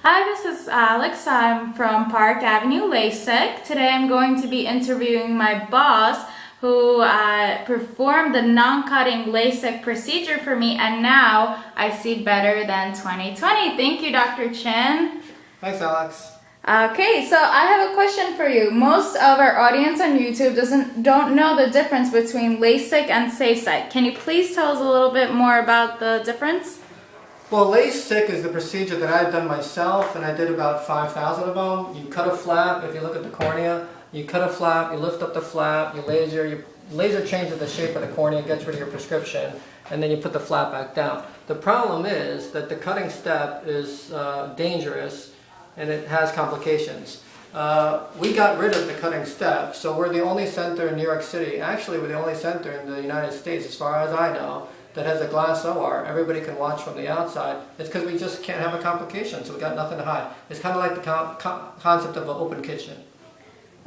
Hi, this is Alex. I'm from Park Avenue, Lasik. Today I'm going to be interviewing my boss who performed the non-cutting LASIK procedure for me, and now I see better than 2020. Thank you, Dr. Chin. Thanks, Alex. Okay, so I have a question for you. Most of our audience on YouTube don't know the difference between LASIK and SafeSight. Can you please tell us a little bit more about the difference? Well, Lasik is the procedure that I've done myself, and I did about 5,000 of them. You cut a flap. If you look at the cornea, you cut a flap, you lift up the flap, you laser changes the shape of the cornea, gets rid of your prescription, and then you put the flap back down. The problem is that the cutting step is dangerous, and it has complications. We got rid of the cutting step, so we're the only center in New York City, actually we're the only center in the United States, as far as I know, that has a glass OR. Everybody can watch from the outside. It's because we just can't have a complication, so we got nothing to hide. It's kind of like the concept of an open kitchen.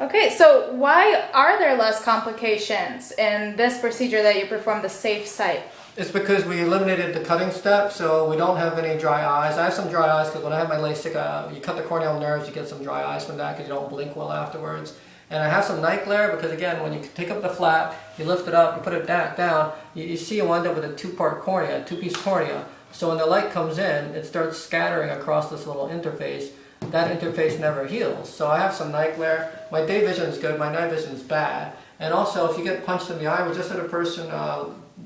Okay, so why are there less complications in this procedure that you perform, the SafeSight? It's because we eliminated the cutting step, so we don't have any dry eyes. I have some dry eyes because when I have my LASIK, you cut the corneal nerves, you get some dry eyes from that because you don't blink well afterwards. And I have some night glare because, again, when you take up the flap, you lift it up, you put it back down, you see you wind up with a two-part cornea, two-piece cornea. So when the light comes in, it starts scattering across this little interface. That interface never heals. So I have some night glare. My day vision is good, my night vision is bad. And also, if you get punched in the eye, we just had a person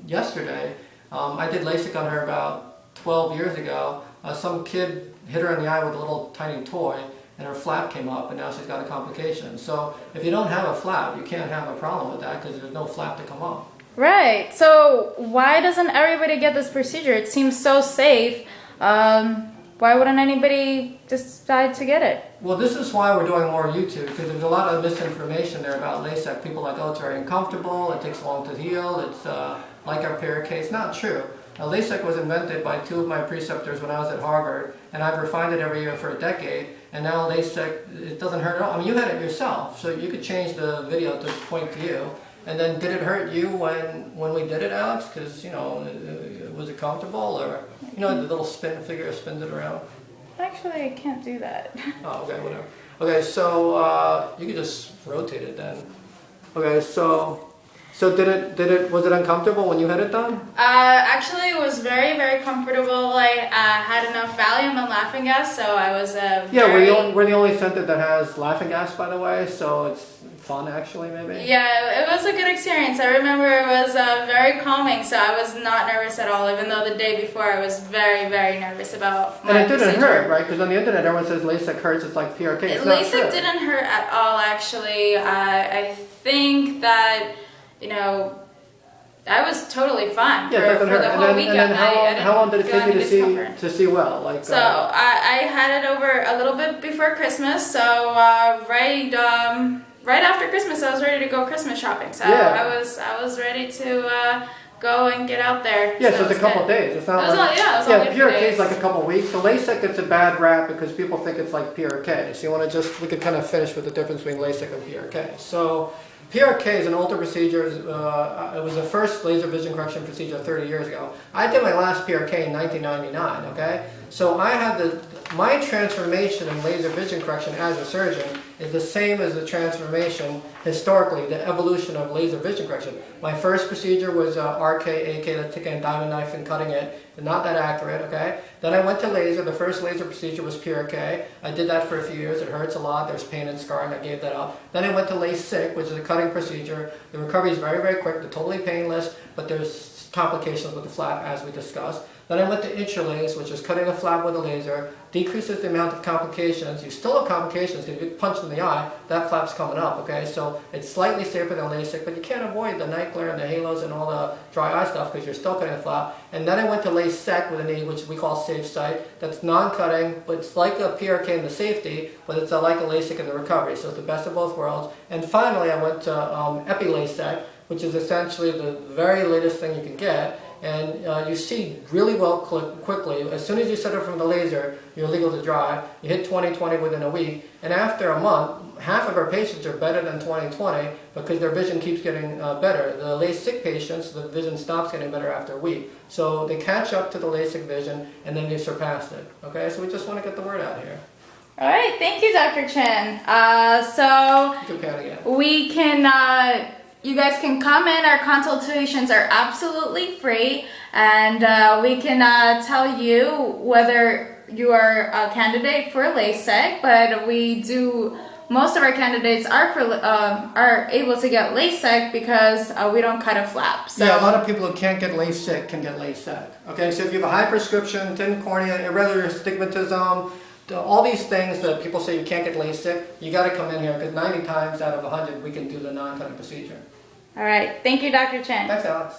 yesterday. I did LASIK on her about 12 years ago. Some kid hit her in the eye with a little tiny toy, and her flap came up, and now she's got a complication. So if you don't have a flap, you can't have a problem with that because there's no flap to come up. Right. So why doesn't everybody get this procedure? It seems so safe. Why wouldn't anybody decide to get it? Well, this is why we're doing more YouTube, because there's a lot of misinformation there about LASIK. People are like, oh, it's very uncomfortable, it takes long to heal, it's like our PRK. It's not true. LASIK was invented by two of my preceptors when I was at Harvard, and I've refined it every year for a decade, and now LASIK, it doesn't hurt at all. I mean, you had it yourself, so you could change the video to point to you. And then did it hurt you when we did it, Alex? Because, you know, was it comfortable? Or, you know, the little spin figure spins it around? Actually, I can't do that. Oh, okay, whatever. Okay, so you could just rotate it then. Okay, so was it uncomfortable when you had it done? Actually, it was very, very comfortable. I had enough Valium and laughing gas, so I was Yeah, we're the only center that has laughing gas, by the way, so it's fun, actually, maybe? Yeah, it was a good experience. I remember it was very calming, so I was not nervous at all, even though the day before I was very, very nervous about my And it didn't procedure. hurt, right? Because on the internet, everyone says LASIK hurts, it's like PRK. It's not true. LASIK didn't hurt at all, actually. I think that, you know, I was totally fine for the whole weekend. And then how long did it take you to see well? Like, so I had it over a little bit before Christmas, so right after Christmas I was ready to go Christmas shopping. So yeah. I was ready to go and get out there. Yeah, so it's a couple of days. It's not PRK is like a couple of weeks. The LASIK gets a bad rap because people think it's like PRK. So you want to we could kind of finish with the difference between LASIK and PRK. So PRK is an older procedure. It was the first laser vision correction procedure 30 years ago. I did my last PRK in 1999, okay? So I had my transformation in laser vision correction as a surgeon is the same as the transformation historically, the evolution of laser vision correction. My first procedure was RK, AK, that's taking a diamond knife and cutting it. Not that accurate, okay? Then I went to laser. The first laser procedure was PRK. I did that for a few years. It hurts a lot. There's pain and scarring. I gave that up. Then I went to Lasik, which is a cutting procedure. The recovery is very, very quick. They're totally painless, but there's complications with the flap, as we discussed. Then I went to interlace, which is cutting a flap with a laser, decreases the amount of complications. You still have complications because if you get punched in the eye, that flap's coming up, okay? So it's slightly safer than LASIK, but you can't avoid the night glare and the halos and all the dry eye stuff because you're still cutting a flap. And then I went to Lasek with an E, which we call SafeSight. That's non-cutting, but it's like a PRK in the safety, but it's like a LASIK in the recovery. So it's the best of both worlds. And finally, I went to Epi-Lasek, which is essentially the very latest thing you can get. And you see really well quickly. As soon as you set it from the laser, you're legal to drive. You hit 20/20 within a week, and after a month, half of our patients are better than 20/20 because their vision keeps getting better. The LASIK patients, the vision stops getting better after a week. So they catch up to the LASIK vision, and then they surpass it. Okay, so we just want to get the word out here. All right, thank you, Dr. Chen. We can, you guys can come in. Our consultations are absolutely free, and we can tell you whether you are a candidate for LASIK. But we do. Most of our candidates are able to get LASIK because we don't cut a flap. So. Yeah, a lot of people who can't get LASIK can get LASIK. Okay, so if you have a high prescription, thin cornea, irregular astigmatism, all these things that people say you can't get LASIK, you got to come in here because 90 times out of 100 we can do the non-cutting procedure. All right, thank you, Dr. Chen. Thanks, Alex.